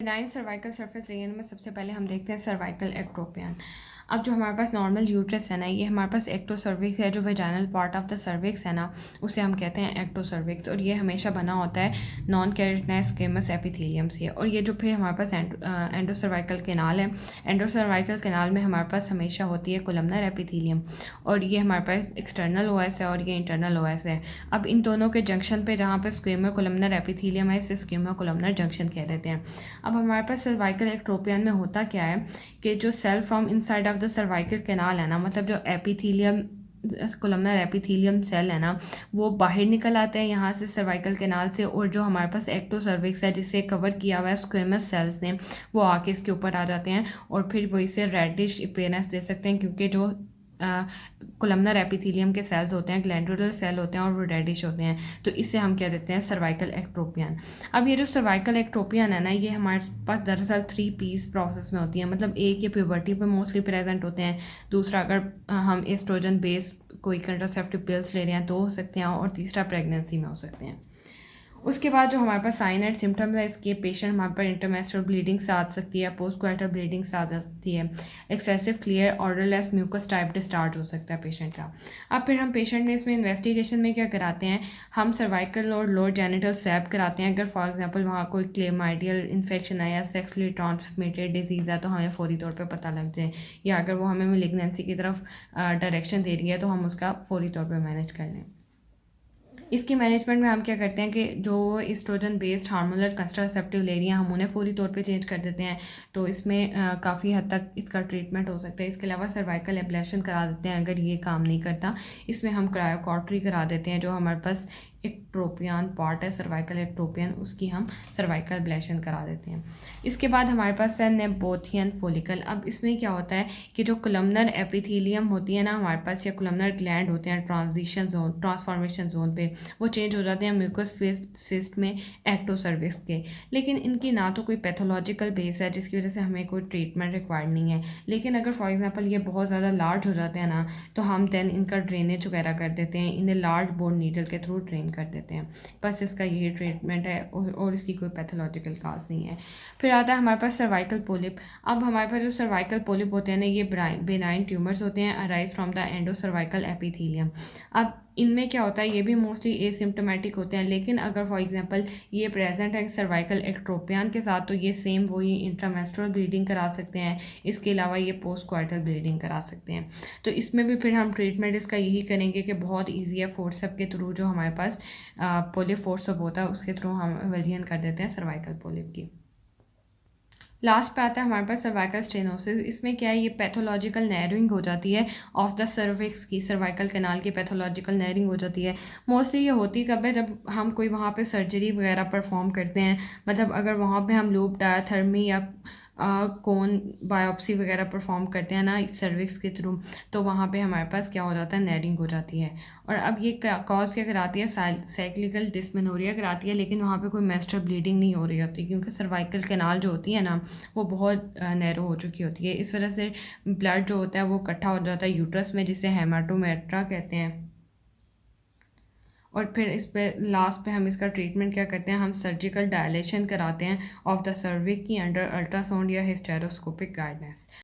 Benign cervical surface reason में सबसे पहले हम देखते हैं सर्वाइकल एक्ट्रोपियन। अब जो हमारे पास नॉर्मल यूट्रस है ना, ये हमारे पास एक्टो सर्विक्स है, जो vaginal part of the cervix है ना, उसे हम कहते हैं एक्टो सर्विक्स। और ये हमेशा बना होता है नॉन केराटिनाइज स्क्वेमस एपिथेलियम से। और ये जो फिर हमारे पास एंडो सर्वाइकल कैनाल है, एंडो सर्वाइकल कैनाल में हमारे पास हमेशा होती है कोलमनर एपिथेलियम। और ये हमारे पास एक्सटर्नल ओएस है और ये इंटरनल ओएस है। अब इन दोनों के जंक्शन पे जहाँ पे स्क्वेमो कोलमनर एपिथेलियम है, इसे स्क्वेमो कोलमनर जंक्शन कह देते हैं। अब हमारे पास सर्वाइकल एक्ट्रोपियन में होता क्या है कि जो cell from inside of the cervical canal है ना, मतलब जो एपिथेलियम कोलमनर एपिथेलियम सेल है ना, वो बाहर निकल आते हैं यहाँ से सर्वाइकल कैनाल से। और जो हमारे पास एक्टो सर्विक्स है, जिसे कवर किया हुआ है स्क्वेमस सेल्स ने, वो आके इसके ऊपर आ जाते हैं और फिर वो इसे रेडिश अपीयरेंस दे सकते हैं, क्योंकि जो कोलमनर एपिथेलियम के सेल्स होते हैं ग्लैंडुलर सेल होते हैं और वो रेडिश होते हैं, तो इसे हम कह देते हैं सर्वाइकल एक्ट्रोपियन। अब ये जो सर्वाइकल एक्ट्रोपियन है ना, ये हमारे पास दरअसल 3 पीस प्रोसेस में होती है। मतलब एक ये प्यूबर्टी पे मोस्टली प्रेजेंट होते हैं, दूसरा अगर हम एस्ट्रोजन बेस कोई कंट्रासेप्टिव पिल्स ले रहे हैं तो हो सकते हैं, और तीसरा प्रेगनेंसी में हो सकते हैं। उसके बाद जो हमारे पास साइन एंड सिम्टम्स है इसके, पेशेंट हमारे पर इंटरमेस्ट्रुअल ब्लीडिंग से आ सकती है, पोस्ट क्वार्टर ब्लीडिंग से आ सकती है, excessive clear odourless mucus type discharge हो सकता है पेशेंट का। अब फिर हम पेशेंट में इसमें इन्वेस्टिगेशन में क्या कराते हैं, हम सर्वाइकल और लोअर जेनिटल स्वैब कराते हैं। अगर फॉर एग्जांपल वहाँ कोई क्लेमाइडियल इन्फेक्शन है या सेक्सुअली ट्रांसमिटेड डिजीज़ है तो हमें फौरी तौर पर पता लग जाए, या अगर वो हमें मेलिग्नेंसी की तरफ डायरेक्शन दे रही है तो हम उसका फौरी तौर पर मैनेज कर लें। इसके मैनेजमेंट में हम क्या करते हैं कि जो एस्ट्रोजन बेस्ड हार्मोनल कंट्रासेप्टिव ले रही हैं हम उन्हें फौरी तौर पे चेंज कर देते हैं, तो इसमें काफ़ी हद तक इसका ट्रीटमेंट हो सकता है। इसके अलावा सर्वाइकल एब्लेशन करा देते हैं अगर ये काम नहीं करता। इसमें हम क्रायोकॉर्टरी करा देते हैं, जो हमारे पास एक्ट्रोपियन पार्ट है सर्वाइकल एक्ट्रोपियन, उसकी हम सर्वाइकल एब्लेशन करा देते हैं। इसके बाद हमारे पास है नेबोथियन फोलिकल। अब इसमें क्या होता है कि जो कोलमनर एपिथेलियम होती है ना हमारे पास, या कोलमनर ग्लैंड होते हैं ट्रांसफॉर्मेशन जोन पे, वो चेंज हो जाते हैं म्यूकस सिस्ट में एक्टो सर्विक्स के। लेकिन इनकी ना तो कोई पैथोलॉजिकल बेस है जिसकी वजह से हमें कोई ट्रीटमेंट रिक्वायर्ड नहीं है। लेकिन अगर फॉर एग्जांपल ये बहुत ज़्यादा लार्ज हो जाते हैं ना, तो हम देन इनका ड्रेनेज वगैरह कर देते हैं, इन्हें लार्ज बोर नीडल के थ्रू ड्रेन कर देते हैं। बस इसका यही ट्रीटमेंट है और इसकी कोई पैथोलॉजिकल काज नहीं है। फिर आता है हमारे पास सर्वाइकल पोलिप। अब हमारे पास जो सर्वाइकल पोलिप होते हैं ना, ये बेनाइन ट्यूमर्स होते हैं arise from the endo cervical epithelium. अब इनमें क्या होता है, ये भी मोस्टली एसिम्प्टोमेटिक होते हैं, लेकिन अगर फॉर एग्जांपल ये प्रेजेंट है सर्वाइकल एक्ट्रोपियन के साथ तो ये सेम वही इंट्रामेस्ट्रुअल ब्लीडिंग करा सकते हैं। इसके अलावा ये पोस्ट क्वार्टर ब्लीडिंग करा सकते हैं। तो इसमें भी फिर हम ट्रीटमेंट इसका यही करेंगे कि बहुत ईजी है, फोर्सअप के थ्रू जो हमारे पास पोलिप फोर्सअप होता है उसके थ्रू हम एवलियन कर देते हैं सर्वाइकल पोलिप की। लास्ट पे आता है हमारे पास सर्वाइकल स्टेनोसिस। इसमें क्या है, ये पैथोलॉजिकल नैरोइंग हो जाती है ऑफ द सर्विक्स की, सर्वाइकल कैनाल की पैथोलॉजिकल नैरिंग हो जाती है। मोस्टली ये होती कब है, जब हम कोई वहाँ पे सर्जरी वगैरह परफॉर्म करते हैं। मतलब अगर वहाँ पे हम लूप डायाथर्मी या कोन बायोप्सी वगैरह परफॉर्म करते हैं ना सर्विक्स के थ्रू, तो वहाँ पे हमारे पास क्या हो जाता है, नैरिंग हो जाती है। और अब ये कॉज क्या कराती है, साइक्लिकल डिस्मेनोरिया कराती है, लेकिन वहाँ पे कोई मेंस्ट्रुअल ब्लीडिंग नहीं हो रही होती, क्योंकि सर्वाइकल कैनाल जो होती है ना वो बहुत नैरो हो चुकी होती है। इस वजह से ब्लड जो होता है वो इकट्ठा हो जाता है यूट्रस में, जिसे हेमाटोमेट्रा कहते हैं। और फिर इस पे लास्ट पे हम इसका ट्रीटमेंट क्या करते हैं, हम सर्जिकल डायलेशन कराते हैं ऑफ द सर्विक की अंडर अल्ट्रासाउंड या हिस्टेरोस्कोपिक गाइडेंस।